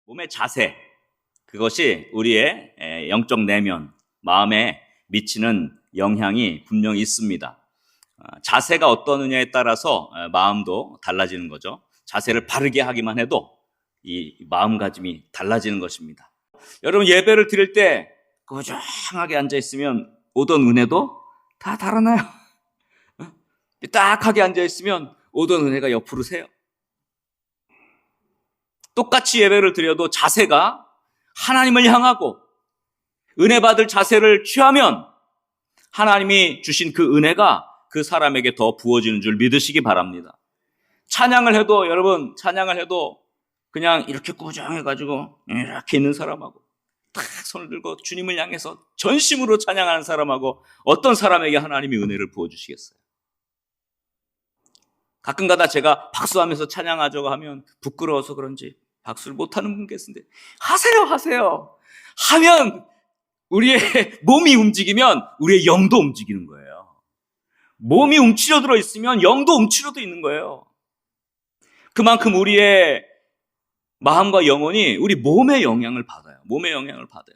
몸의 자세, 그것이 우리의 영적 내면, 마음에 미치는 영향이 분명히 있습니다. 자세가 어떠느냐에 따라서 마음도 달라지는 거죠. 자세를 바르게 하기만 해도 이 마음가짐이 달라지는 것입니다. 여러분, 예배를 드릴 때 꾸준하게 앉아있으면 오던 은혜도 다 달아나요. 딱하게 앉아있으면 오던 은혜가 옆으로 새요. 똑같이 예배를 드려도 자세가 하나님을 향하고 은혜 받을 자세를 취하면 하나님이 주신 그 은혜가 그 사람에게 더 부어지는 줄 믿으시기 바랍니다. 찬양을 해도, 여러분, 찬양을 해도 그냥 이렇게 꾸정해가지고 이렇게 있는 사람하고 딱 손을 들고 주님을 향해서 전심으로 찬양하는 사람하고 어떤 사람에게 하나님이 은혜를 부어주시겠어요? 가끔가다 제가 박수하면서 찬양하자고 하면 부끄러워서 그런지 박수를 못하는 분 계신데, 하세요. 하면 우리의 몸이 움직이면 우리의 영도 움직이는 거예요. 몸이 움츠러들어 있으면 영도 움츠러져 있는 거예요. 그만큼 우리의 마음과 영혼이 우리 몸의 영향을 받아요. 몸의 영향을 받아요.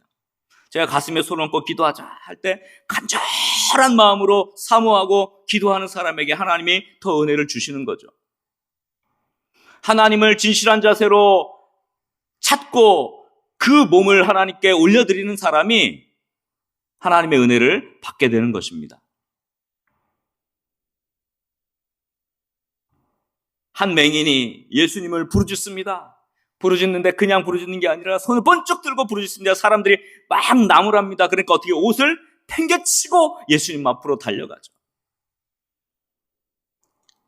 제가 가슴에 손 얹고 기도하자 할 때 간절한 마음으로 사모하고 기도하는 사람에게 하나님이 더 은혜를 주시는 거죠. 하나님을 진실한 자세로 찾고 그 몸을 하나님께 올려드리는 사람이 하나님의 은혜를 받게 되는 것입니다. 한 맹인이 예수님을 부르짖습니다. 부르짖는데 그냥 부르짖는 게 아니라 손을 번쩍 들고 부르짖습니다. 사람들이 막 나무랍니다. 그러니까 어떻게 옷을 팽개치고 예수님 앞으로 달려가죠.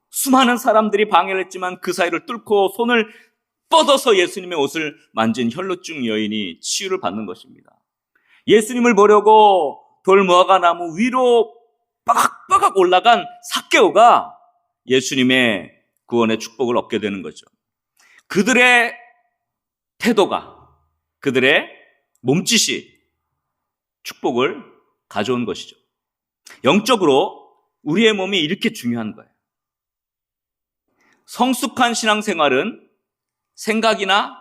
수많은 사람들이 방해를 했지만 그 사이를 뚫고 손을 뻗어서 예수님의 옷을 만진 혈루증 여인이 치유를 받는 것입니다. 예수님을 보려고 돌무화과 나무 위로 빠각빠각 올라간 삭개오가 예수님의 구원의 축복을 얻게 되는 거죠. 그들의 태도가, 그들의 몸짓이 축복을 가져온 것이죠. 영적으로 우리의 몸이 이렇게 중요한 거예요. 성숙한 신앙생활은 생각이나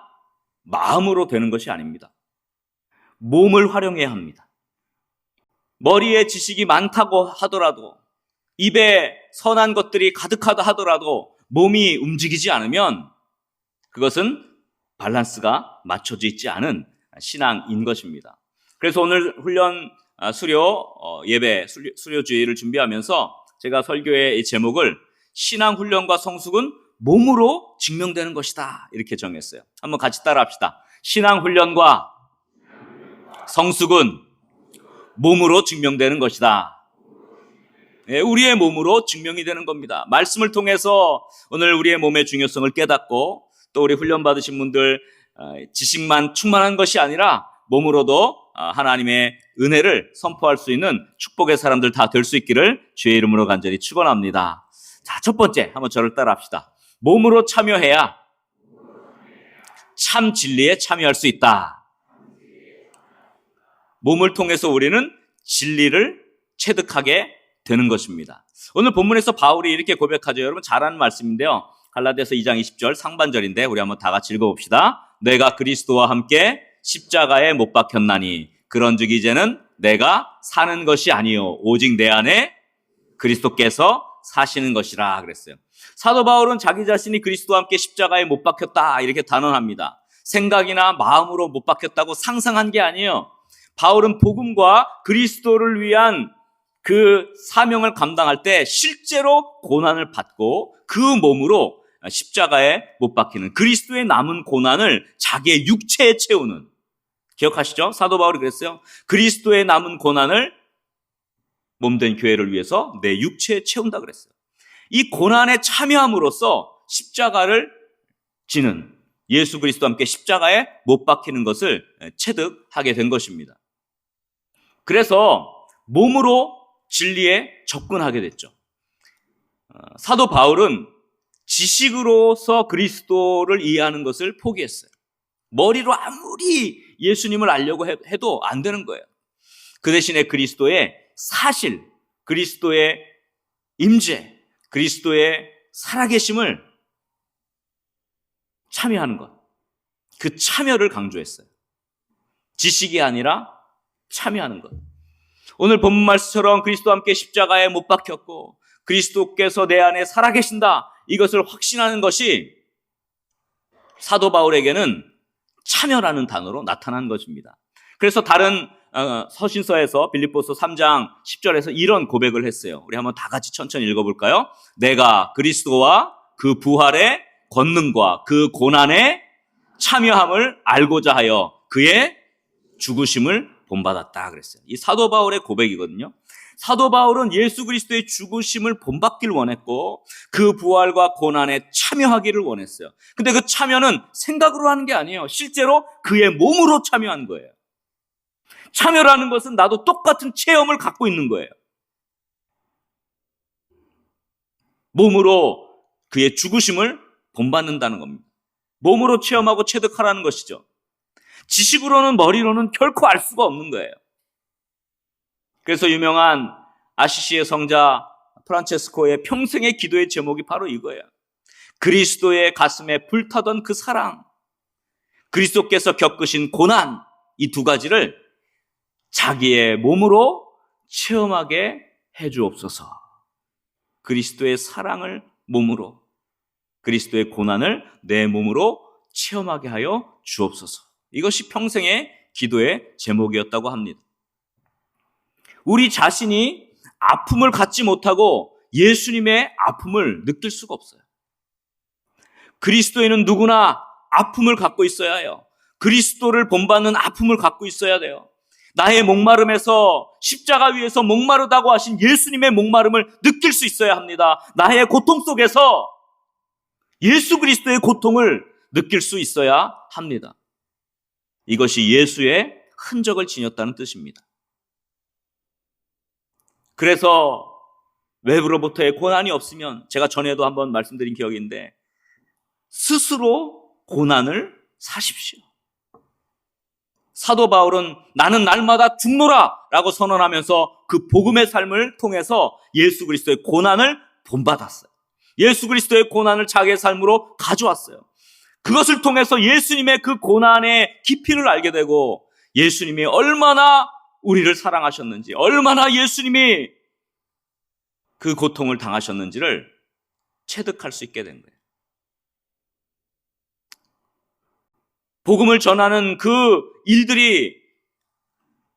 마음으로 되는 것이 아닙니다. 몸을 활용해야 합니다. 머리에 지식이 많다고 하더라도, 입에 선한 것들이 가득하다 하더라도 몸이 움직이지 않으면 그것은 밸런스가 맞춰져 있지 않은 신앙인 것입니다. 그래서 오늘 훈련 예배 수료주의를 준비하면서 제가 설교의 제목을 신앙훈련과 성숙은 몸으로 증명되는 것이다, 이렇게 정했어요. 한번 같이 따라 합시다. 신앙훈련과 성숙은 몸으로 증명되는 것이다. 우리의 몸으로 증명이 되는 겁니다. 말씀을 통해서 오늘 우리의 몸의 중요성을 깨닫고, 또 우리 훈련 받으신 분들 지식만 충만한 것이 아니라 몸으로도 하나님의 은혜를 선포할 수 있는 축복의 사람들 다 될 수 있기를 주의 이름으로 간절히 축원합니다. 자, 첫 번째, 한번 저를 따라 합시다. 몸으로 참여해야 참 진리에 참여할 수 있다. 몸을 통해서 우리는 진리를 체득하게 되는 것입니다. 오늘 본문에서 바울이 이렇게 고백하죠. 여러분 잘 아는 말씀인데요. 갈라디아서 2장 20절 상반절인데 우리 한번 다 같이 읽어봅시다. 내가 그리스도와 함께 십자가에 못 박혔나니 그런즉 이제는 내가 사는 것이 아니요 오직 내 안에 그리스도께서 사시는 것이라 그랬어요. 사도 바울은 자기 자신이 그리스도와 함께 십자가에 못 박혔다 이렇게 단언합니다. 생각이나 마음으로 못 박혔다고 상상한 게 아니에요. 바울은 복음과 그리스도를 위한 그 사명을 감당할 때 실제로 고난을 받고 그 몸으로 십자가에 못 박히는 그리스도의 남은 고난을 자기의 육체에 채우는, 기억하시죠? 사도 바울이 그랬어요. 그리스도의 남은 고난을 몸된 교회를 위해서 내 육체에 채운다 그랬어요. 이 고난에 참여함으로써 십자가를 지는 예수 그리스도와 함께 십자가에 못 박히는 것을 체득하게 된 것입니다. 그래서 몸으로 진리에 접근하게 됐죠. 사도 바울은 지식으로서 그리스도를 이해하는 것을 포기했어요. 머리로 아무리 예수님을 알려고 해도 안 되는 거예요. 그 대신에 그리스도의 사실, 그리스도의 임재, 그리스도의 살아계심을 참여하는 것, 그 참여를 강조했어요. 지식이 아니라 참여하는 것. 오늘 본문 말씀처럼 그리스도와 함께 십자가에 못 박혔고 그리스도께서 내 안에 살아계신다, 이것을 확신하는 것이 사도 바울에게는 참여라는 단어로 나타난 것입니다. 그래서 다른 서신서에서 빌립보서 3장 10절에서 이런 고백을 했어요. 우리 한번 다 같이 천천히 읽어볼까요? 내가 그리스도와 그 부활의 권능과 그 고난의 참여함을 알고자 하여 그의 죽으심을 본받았다 그랬어요. 이 사도 바울의 고백이거든요. 사도 바울은 예수 그리스도의 죽으심을 본받기를 원했고 그 부활과 고난에 참여하기를 원했어요. 근데 그 참여는 생각으로 하는 게 아니에요. 실제로 그의 몸으로 참여한 거예요. 참여라는 것은 나도 똑같은 체험을 갖고 있는 거예요. 몸으로 그의 죽으심을 본받는다는 겁니다. 몸으로 체험하고 체득하라는 것이죠. 지식으로는, 머리로는 결코 알 수가 없는 거예요. 그래서 유명한 아시시의 성자 프란체스코의 평생의 기도의 제목이 바로 이거예요. 그리스도의 가슴에 불타던 그 사랑, 그리스도께서 겪으신 고난, 이 두 가지를 자기의 몸으로 체험하게 해주옵소서. 그리스도의 사랑을 몸으로, 그리스도의 고난을 내 몸으로 체험하게 하여 주옵소서. 이것이 평생의 기도의 제목이었다고 합니다. 우리 자신이 아픔을 갖지 못하고 예수님의 아픔을 느낄 수가 없어요. 그리스도인은 누구나 아픔을 갖고 있어야 해요. 그리스도를 본받는 아픔을 갖고 있어야 돼요. 나의 목마름에서 십자가 위에서 목마르다고 하신 예수님의 목마름을 느낄 수 있어야 합니다. 나의 고통 속에서 예수 그리스도의 고통을 느낄 수 있어야 합니다. 이것이 예수의 흔적을 지녔다는 뜻입니다. 그래서 외부로부터의 고난이 없으면, 제가 전에도 한번 말씀드린 기억인데, 스스로 고난을 사십시오. 사도 바울은 나는 날마다 죽노라 라고 선언하면서 그 복음의 삶을 통해서 예수 그리스도의 고난을 본받았어요. 예수 그리스도의 고난을 자기의 삶으로 가져왔어요. 그것을 통해서 예수님의 그 고난의 깊이를 알게 되고 예수님이 얼마나 우리를 사랑하셨는지, 얼마나 예수님이 그 고통을 당하셨는지를 체득할 수 있게 된 거예요. 복음을 전하는 그 일들이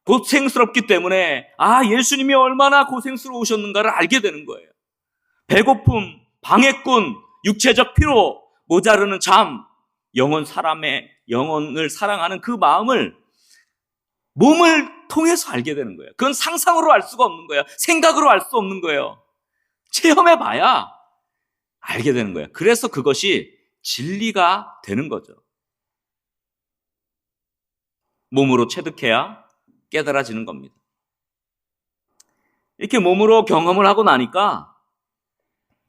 고생스럽기 때문에 예수님이 얼마나 고생스러우셨는가를 알게 되는 거예요. 배고픔, 방해꾼, 육체적 피로, 모자르는 잠, 사람의 영혼을 사랑하는 그 마음을 몸을 통해서 알게 되는 거예요. 그건 상상으로 알 수가 없는 거예요. 생각으로 알 수 없는 거예요. 체험해봐야 알게 되는 거예요. 그래서 그것이 진리가 되는 거죠. 몸으로 체득해야 깨달아지는 겁니다. 이렇게 몸으로 경험을 하고 나니까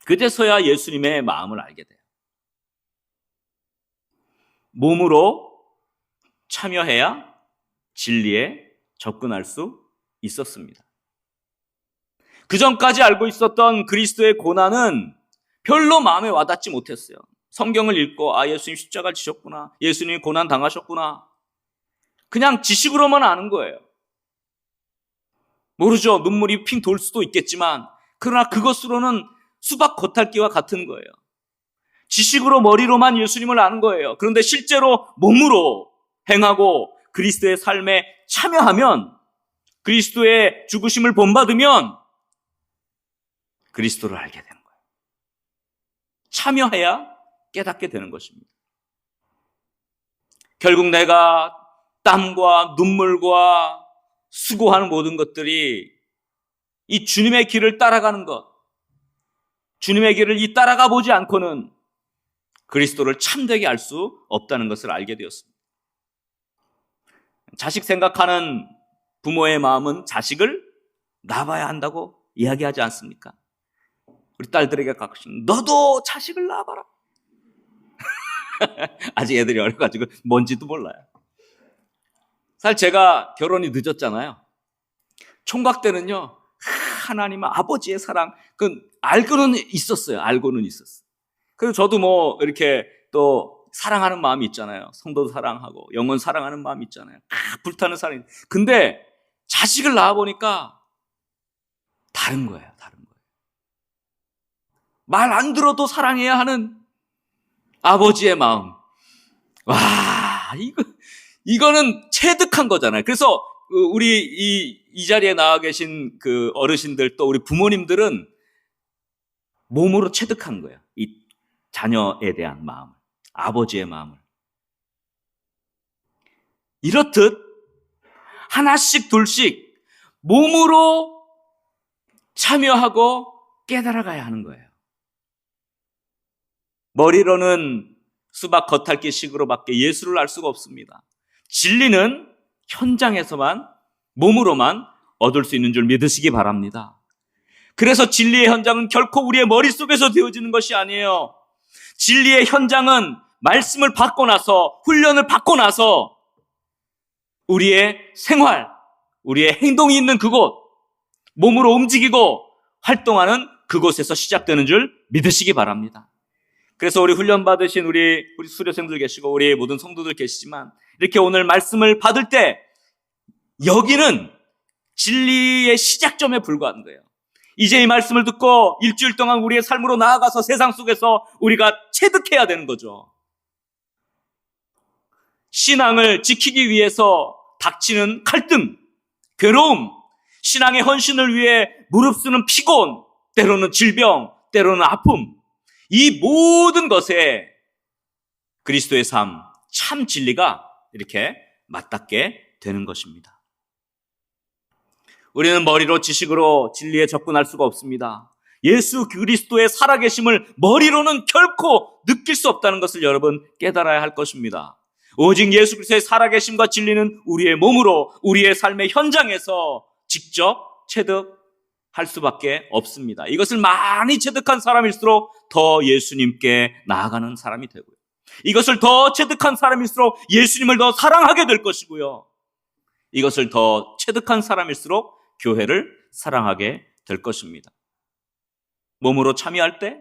그제서야 예수님의 마음을 알게 돼요. 몸으로 참여해야 진리에 접근할 수 있었습니다. 그 전까지 알고 있었던 그리스도의 고난은 별로 마음에 와닿지 못했어요. 성경을 읽고 예수님 십자가를 지셨구나, 예수님이 고난 당하셨구나, 그냥 지식으로만 아는 거예요. 모르죠. 눈물이 핑 돌 수도 있겠지만, 그러나 그것으로는 수박 겉핥기와 같은 거예요. 지식으로, 머리로만 예수님을 아는 거예요. 그런데 실제로 몸으로 행하고 그리스도의 삶에 참여하면, 그리스도의 죽으심을 본받으면 그리스도를 알게 되는 거예요. 참여해야 깨닫게 되는 것입니다. 결국 내가 땀과 눈물과 수고하는 모든 것들이 이 주님의 길을 따라가는 것, 주님의 길을 따라가 보지 않고는 그리스도를 참되게 알 수 없다는 것을 알게 되었습니다. 자식 생각하는 부모의 마음은 자식을 낳아야 한다고 이야기하지 않습니까? 우리 딸들에게 가끔씩 너도 자식을 낳아봐라. 아직 애들이 어려가지고 뭔지도 몰라요. 사실 제가 결혼이 늦었잖아요. 총각 때는요, 하나님 아버지의 사랑, 알고는 있었어요. 알고는 있었어요. 그래서 저도 이렇게 또 사랑하는 마음이 있잖아요. 성도 사랑하고 영혼 사랑하는 마음이 있잖아요. 불타는 사랑이. 근데 자식을 낳아보니까 다른 거예요. 다른 거예요. 말 안 들어도 사랑해야 하는 아버지의 마음. 와, 이거는 체득한 거잖아요. 그래서 우리 이 자리에 나와 계신 그 어르신들 또 우리 부모님들은 몸으로 체득한 거예요. 이 자녀에 대한 마음을, 아버지의 마음을. 이렇듯 하나씩 둘씩 몸으로 참여하고 깨달아가야 하는 거예요. 머리로는 수박 겉핥기 식으로밖에 예수를 알 수가 없습니다. 진리는 현장에서만, 몸으로만 얻을 수 있는 줄 믿으시기 바랍니다. 그래서 진리의 현장은 결코 우리의 머릿속에서 되어지는 것이 아니에요. 진리의 현장은 말씀을 받고 나서, 훈련을 받고 나서 우리의 생활, 우리의 행동이 있는 그곳, 몸으로 움직이고 활동하는 그곳에서 시작되는 줄 믿으시기 바랍니다. 그래서 우리 훈련 받으신 우리 수료생들 계시고 우리 모든 성도들 계시지만 이렇게 오늘 말씀을 받을 때 여기는 진리의 시작점에 불과한 거예요. 이제 이 말씀을 듣고 일주일 동안 우리의 삶으로 나아가서 세상 속에서 우리가 체득해야 되는 거죠. 신앙을 지키기 위해서 닥치는 갈등, 괴로움, 신앙의 헌신을 위해 무릅쓰는 피곤, 때로는 질병, 때로는 아픔, 이 모든 것에 그리스도의 삶, 참 진리가 이렇게 맞닿게 되는 것입니다. 우리는 머리로 지식으로 진리에 접근할 수가 없습니다. 예수 그리스도의 살아계심을 머리로는 결코 느낄 수 없다는 것을 여러분 깨달아야 할 것입니다. 오직 예수 그리스도의 살아계심과 진리는 우리의 몸으로 우리의 삶의 현장에서 직접 체득할 수밖에 없습니다. 이것을 많이 체득한 사람일수록 더 예수님께 나아가는 사람이 되고요. 이것을 더 체득한 사람일수록 예수님을 더 사랑하게 될 것이고요. 이것을 더 체득한 사람일수록 교회를 사랑하게 될 것입니다. 몸으로 참여할 때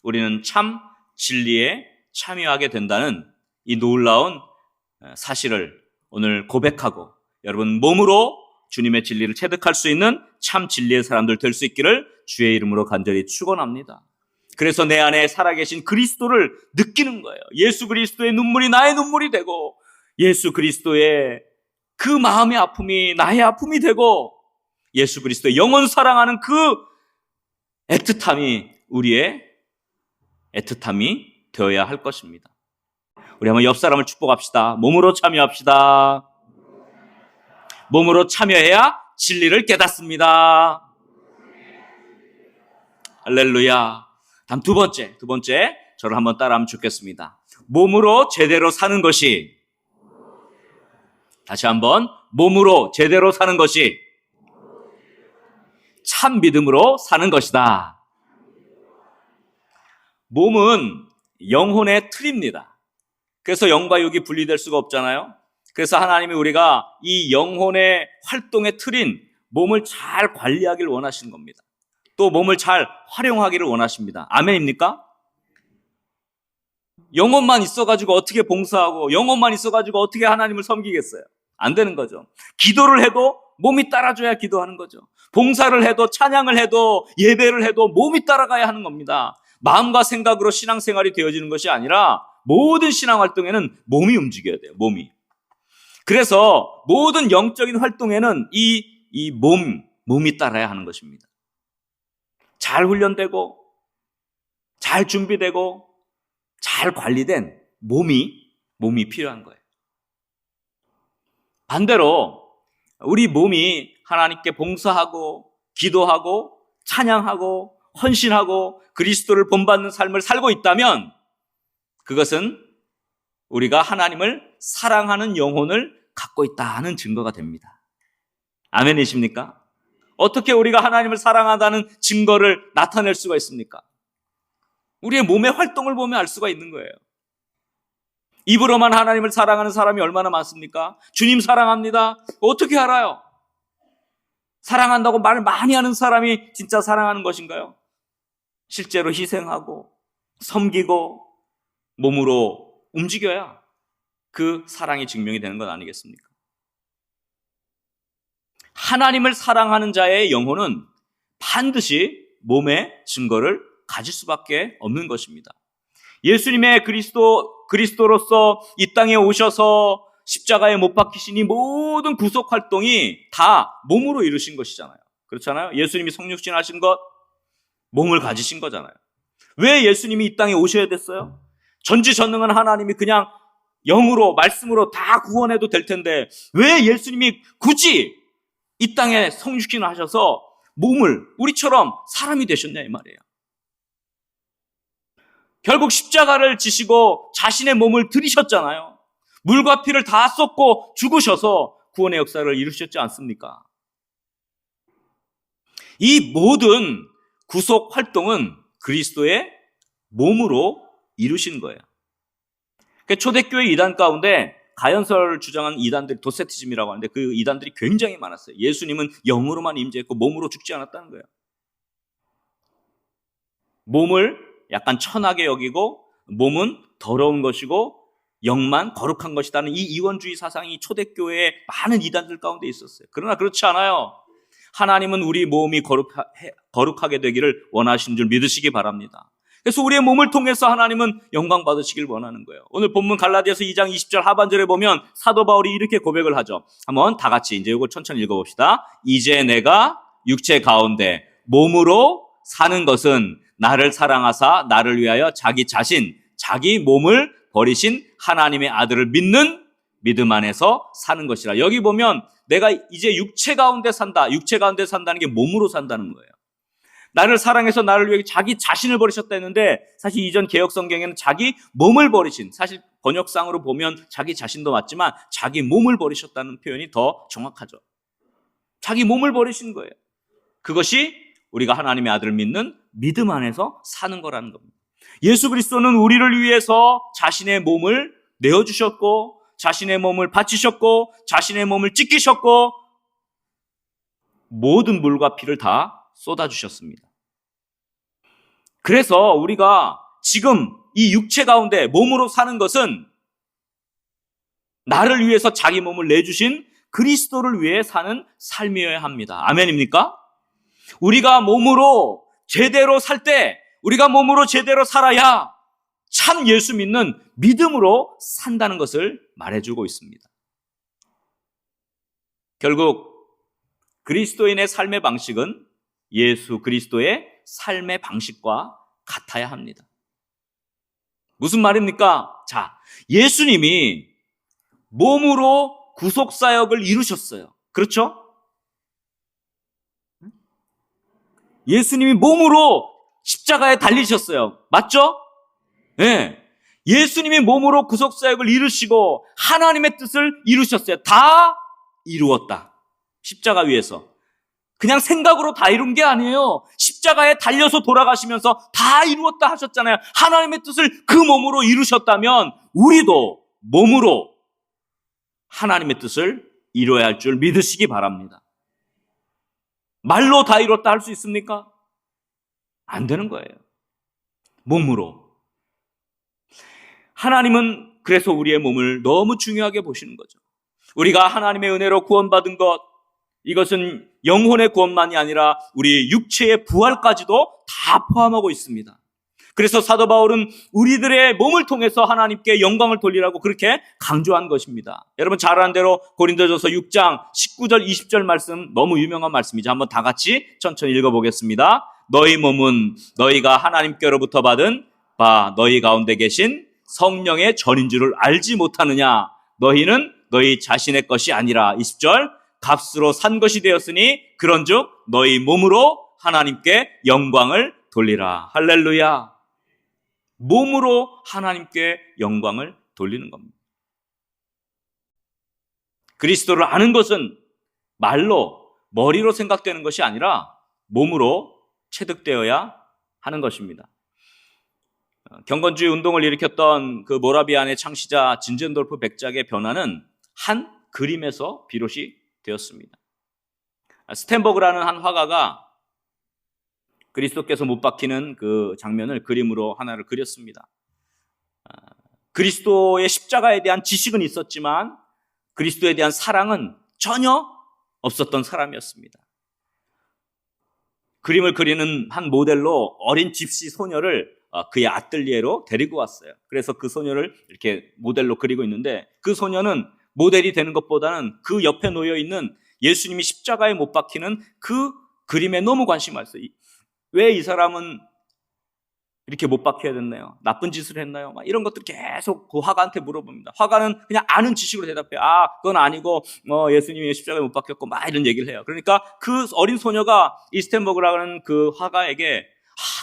우리는 참 진리에 참여하게 된다는 이 놀라운 사실을 오늘 고백하고 여러분 몸으로 주님의 진리를 체득할 수 있는 참 진리의 사람들 될 수 있기를 주의 이름으로 간절히 축원합니다. 그래서 내 안에 살아계신 그리스도를 느끼는 거예요. 예수 그리스도의 눈물이 나의 눈물이 되고 예수 그리스도의 그 마음의 아픔이 나의 아픔이 되고 예수 그리스도의 영원 사랑하는 그 애틋함이 우리의 애틋함이 되어야 할 것입니다. 우리 한번 옆 사람을 축복합시다. 몸으로 참여합시다. 몸으로 참여해야 진리를 깨닫습니다. 할렐루야. 다음 두 번째 저를 한번 따라하면 좋겠습니다. 몸으로 제대로 사는 것이, 다시 한번, 몸으로 제대로 사는 것이 참 믿음으로 사는 것이다. 몸은 영혼의 틀입니다. 그래서 영과 육이 분리될 수가 없잖아요. 그래서 하나님이 우리가 이 영혼의 활동의 틀인 몸을 잘 관리하기를 원하시는 겁니다. 또 몸을 잘 활용하기를 원하십니다. 아멘입니까? 영혼만 있어가지고 어떻게 봉사하고 영혼만 있어가지고 어떻게 하나님을 섬기겠어요? 안 되는 거죠. 기도를 해도 몸이 따라줘야 기도하는 거죠. 봉사를 해도 찬양을 해도 예배를 해도 몸이 따라가야 하는 겁니다. 마음과 생각으로 신앙생활이 되어지는 것이 아니라 모든 신앙활동에는 몸이 움직여야 돼요. 몸이. 그래서 모든 영적인 활동에는 이 몸이 따라야 하는 것입니다. 잘 훈련되고 잘 준비되고 잘 관리된 몸이 필요한 거예요. 반대로 우리 몸이 하나님께 봉사하고 기도하고 찬양하고 헌신하고 그리스도를 본받는 삶을 살고 있다면 그것은 우리가 하나님을 사랑하는 영혼을 갖고 있다는 증거가 됩니다. 아멘이십니까? 어떻게 우리가 하나님을 사랑한다는 증거를 나타낼 수가 있습니까? 우리의 몸의 활동을 보면 알 수가 있는 거예요. 입으로만 하나님을 사랑하는 사람이 얼마나 많습니까? 주님 사랑합니다. 어떻게 알아요? 사랑한다고 말을 많이 하는 사람이 진짜 사랑하는 것인가요? 실제로 희생하고 섬기고 몸으로 움직여야 그 사랑이 증명이 되는 것 아니겠습니까? 하나님을 사랑하는 자의 영혼은 반드시 몸의 증거를 가질 수밖에 없는 것입니다. 예수님의 그리스도로서 이 땅에 오셔서 십자가에 못 박히신 이 모든 구속 활동이 다 몸으로 이루신 것이잖아요. 그렇잖아요. 예수님이 성육신 하신 것, 몸을 가지신 거잖아요. 왜 예수님이 이 땅에 오셔야 됐어요? 전지전능한 하나님이 그냥 영으로 말씀으로 다 구원해도 될 텐데 왜 예수님이 굳이 이 땅에 성육신을 하셔서 몸을 우리처럼 사람이 되셨냐 이 말이에요. 결국 십자가를 지시고 자신의 몸을 들이셨잖아요. 물과 피를 다 쏟고 죽으셔서 구원의 역사를 이루셨지 않습니까? 이 모든 구속 활동은 그리스도의 몸으로 이루신 거예요. 초대교회 이단 가운데 가연설을 주장한 이단들이 도세티즘이라고 하는데 그 이단들이 굉장히 많았어요. 예수님은 영으로만 임재했고 몸으로 죽지 않았다는 거예요. 몸을 약간 천하게 여기고 몸은 더러운 것이고 영만 거룩한 것이라는 이 이원주의 사상이 초대교회의 많은 이단들 가운데 있었어요. 그러나 그렇지 않아요. 하나님은 우리 몸이 거룩하게 되기를 원하시는 줄 믿으시기 바랍니다. 그래서 우리의 몸을 통해서 하나님은 영광 받으시길 원하는 거예요. 오늘 본문 갈라디아서 2장 20절 하반절에 보면 사도 바울이 이렇게 고백을 하죠. 한번 다 같이 이제 이걸 천천히 읽어봅시다. 이제 내가 육체 가운데 몸으로 사는 것은 나를 사랑하사 나를 위하여 자기 자신, 자기 몸을 버리신 하나님의 아들을 믿는 믿음 안에서 사는 것이라. 여기 보면 내가 이제 육체 가운데 산다. 육체 가운데 산다는 게 몸으로 산다는 거예요. 나를 사랑해서 나를 위해 자기 자신을 버리셨다 했는데 사실 이전 개역 성경에는 자기 몸을 버리신, 사실 번역상으로 보면 자기 자신도 맞지만 자기 몸을 버리셨다는 표현이 더 정확하죠. 자기 몸을 버리신 거예요. 그것이 우리가 하나님의 아들을 믿는 믿음 안에서 사는 거라는 겁니다. 예수 그리스도는 우리를 위해서 자신의 몸을 내어주셨고 자신의 몸을 바치셨고 자신의 몸을 찢기셨고 모든 물과 피를 다 쏟아주셨습니다. 그래서 우리가 지금 이 육체 가운데 몸으로 사는 것은 나를 위해서 자기 몸을 내주신 그리스도를 위해 사는 삶이어야 합니다. 아멘입니까? 우리가 몸으로 제대로 살 때, 우리가 몸으로 제대로 살아야 참 예수 믿는 믿음으로 산다는 것을 말해주고 있습니다. 결국 그리스도인의 삶의 방식은 예수 그리스도의 삶의 방식과 같아야 합니다. 무슨 말입니까? 자, 예수님이 몸으로 구속사역을 이루셨어요. 그렇죠? 예수님이 몸으로 십자가에 달리셨어요. 맞죠? 네. 예수님이 몸으로 구속사역을 이루시고 하나님의 뜻을 이루셨어요. 다 이루었다. 십자가 위에서. 그냥 생각으로 다 이룬 게 아니에요. 십자가에 달려서 돌아가시면서 다 이루었다 하셨잖아요. 하나님의 뜻을 그 몸으로 이루셨다면 우리도 몸으로 하나님의 뜻을 이루어야 할 줄 믿으시기 바랍니다. 말로 다 이뤘다 할 수 있습니까? 안 되는 거예요. 몸으로. 하나님은 그래서 우리의 몸을 너무 중요하게 보시는 거죠. 우리가 하나님의 은혜로 구원받은 것, 이것은 영혼의 구원만이 아니라 우리 육체의 부활까지도 다 포함하고 있습니다. 그래서 사도 바울은 우리들의 몸을 통해서 하나님께 영광을 돌리라고 그렇게 강조한 것입니다. 여러분 잘 아는 대로 고린도전서 6장 19절 20절 말씀 너무 유명한 말씀이죠. 한번 다 같이 천천히 읽어보겠습니다. 너희 몸은 너희가 하나님께로부터 받은 바 너희 가운데 계신 성령의 전인 줄을 알지 못하느냐. 너희는 너희 자신의 것이 아니라 20절 값으로 산 것이 되었으니 그런즉 너희 몸으로 하나님께 영광을 돌리라. 할렐루야. 몸으로 하나님께 영광을 돌리는 겁니다. 그리스도를 아는 것은 말로, 머리로 생각되는 것이 아니라 몸으로 체득되어야 하는 것입니다. 경건주의 운동을 일으켰던 그 모라비안의 창시자 진젠돌프 백작의 변화는 한 그림에서 비롯이 되었습니다. 스텐버그라는 한 화가가 그리스도께서 못 박히는 그 장면을 그림으로 하나를 그렸습니다. 그리스도의 십자가에 대한 지식은 있었지만 그리스도에 대한 사랑은 전혀 없었던 사람이었습니다. 그림을 그리는 한 모델로 어린 집시 소녀를 그의 아뜰리에로 데리고 왔어요. 그래서 그 소녀를 이렇게 모델로 그리고 있는데 그 소녀는 모델이 되는 것보다는 그 옆에 놓여 있는 예수님이 십자가에 못 박히는 그 그림에 너무 관심이 많았어요. 왜 이 사람은 이렇게 못 박혀야 됐나요? 나쁜 짓을 했나요? 막 이런 것들 계속 그 화가한테 물어봅니다. 화가는 그냥 아는 지식으로 대답해요. 그건 아니고 예수님이 십자가에 못 박혔고 막 이런 얘기를 해요. 그러니까 그 어린 소녀가 이스텐버그라는 그 화가에게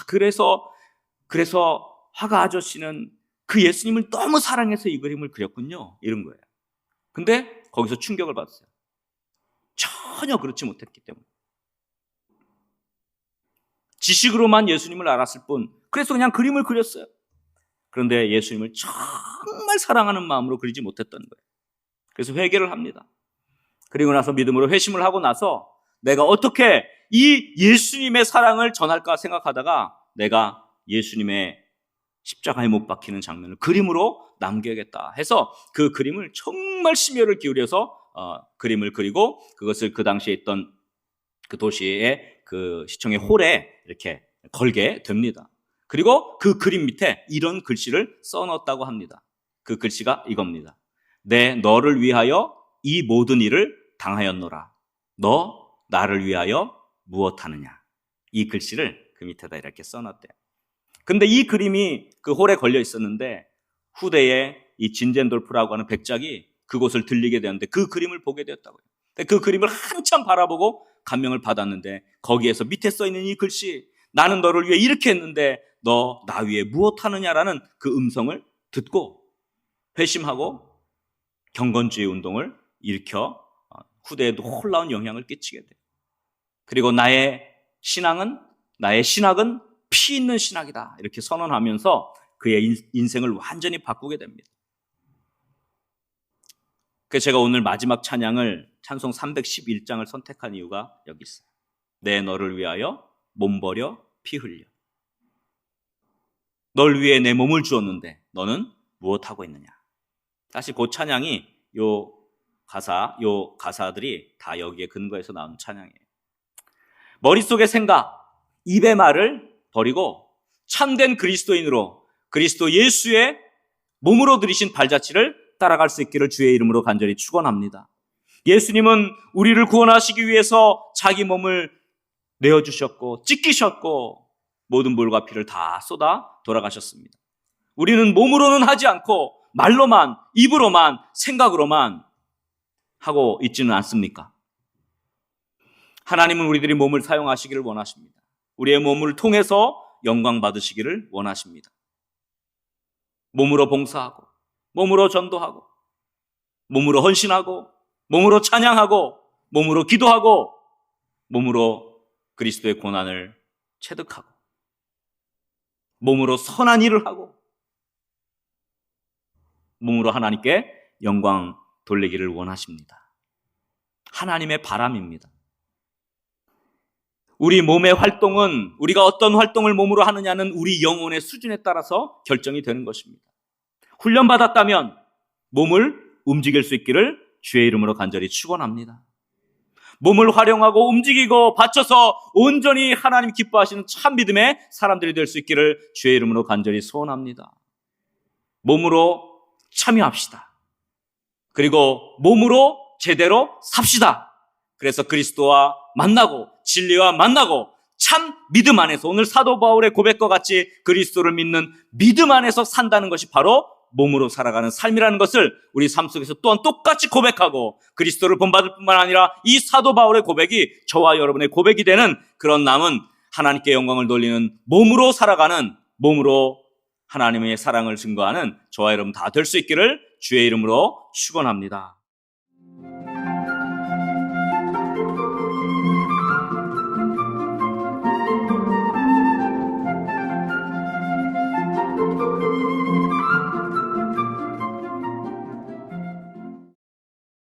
그래서 화가 아저씨는 그 예수님을 너무 사랑해서 이 그림을 그렸군요. 이런 거예요. 근데 거기서 충격을 받았어요. 전혀 그렇지 못했기 때문에. 지식으로만 예수님을 알았을 뿐, 그래서 그냥 그림을 그렸어요. 그런데 예수님을 정말 사랑하는 마음으로 그리지 못했던 거예요. 그래서 회개를 합니다. 그리고 나서 믿음으로 회심을 하고 나서 내가 어떻게 이 예수님의 사랑을 전할까 생각하다가 내가 예수님의 십자가에 못 박히는 장면을 그림으로 남겨야겠다 해서 그 그림을 정말 심혈을 기울여서 그림을 그리고 그것을 그 당시에 있던 그 도시의 그 시청의 홀에 이렇게 걸게 됩니다. 그리고 그 그림 밑에 이런 글씨를 써넣었다고 합니다. 그 글씨가 이겁니다. 너를 위하여 이 모든 일을 당하였노라. 너 나를 위하여 무엇하느냐. 이 글씨를 그 밑에다 이렇게 써놨대요. 근데 이 그림이 그 홀에 걸려 있었는데 후대에 이 진젠돌프라고 하는 백작이 그곳을 들리게 되었는데 그 그림을 보게 되었다고요. 그 그림을 한참 바라보고 감명을 받았는데 거기에서 밑에 써있는 이 글씨, 나는 너를 위해 이렇게 했는데 너 나 위해 무엇하느냐라는 그 음성을 듣고 회심하고 경건주의 운동을 일으켜 후대에도 놀라운 영향을 끼치게 돼요. 그리고 나의 신학은 피 있는 신학이다 이렇게 선언하면서 그의 인생을 완전히 바꾸게 됩니다. 그래서 제가 오늘 마지막 찬양을 찬송 311장을 선택한 이유가 여기 있어요. 너를 위하여 몸 버려 피 흘려. 널 위해 내 몸을 주었는데 너는 무엇하고 있느냐. 사실 그 찬양이 요 가사들이 다 여기에 근거해서 나온 찬양이에요. 머릿속의 생각, 입의 말을 버리고 참된 그리스도인으로 그리스도 예수의 몸으로 들이신 발자취를 따라갈 수 있기를 주의 이름으로 간절히 축원합니다. 예수님은 우리를 구원하시기 위해서 자기 몸을 내어주셨고 찢기셨고 모든 물과 피를 다 쏟아 돌아가셨습니다. 우리는 몸으로는 하지 않고 말로만, 입으로만, 생각으로만 하고 있지는 않습니까? 하나님은 우리들이 몸을 사용하시기를 원하십니다. 우리의 몸을 통해서 영광 받으시기를 원하십니다. 몸으로 봉사하고 몸으로 전도하고 몸으로 헌신하고 몸으로 찬양하고 몸으로 기도하고 몸으로 그리스도의 고난을 체득하고 몸으로 선한 일을 하고 몸으로 하나님께 영광 돌리기를 원하십니다. 하나님의 바람입니다. 우리 몸의 활동은 우리가 어떤 활동을 몸으로 하느냐는 우리 영혼의 수준에 따라서 결정이 되는 것입니다. 훈련받았다면 몸을 움직일 수 있기를 주의 이름으로 간절히 축원합니다. 몸을 활용하고 움직이고 바쳐서 온전히 하나님 기뻐하시는 참 믿음의 사람들이 될 수 있기를 주의 이름으로 간절히 소원합니다. 몸으로 참여합시다. 그리고 몸으로 제대로 삽시다. 그래서 그리스도와 만나고 진리와 만나고 참 믿음 안에서 오늘 사도 바울의 고백과 같이 그리스도를 믿는 믿음 안에서 산다는 것이 바로 몸으로 살아가는 삶이라는 것을 우리 삶 속에서 또한 똑같이 고백하고 그리스도를 본받을 뿐만 아니라 이 사도 바울의 고백이 저와 여러분의 고백이 되는 그런 남은 하나님께 영광을 돌리는 몸으로 살아가는 몸으로 하나님의 사랑을 증거하는 저와 여러분 다 될 수 있기를 주의 이름으로 축원합니다.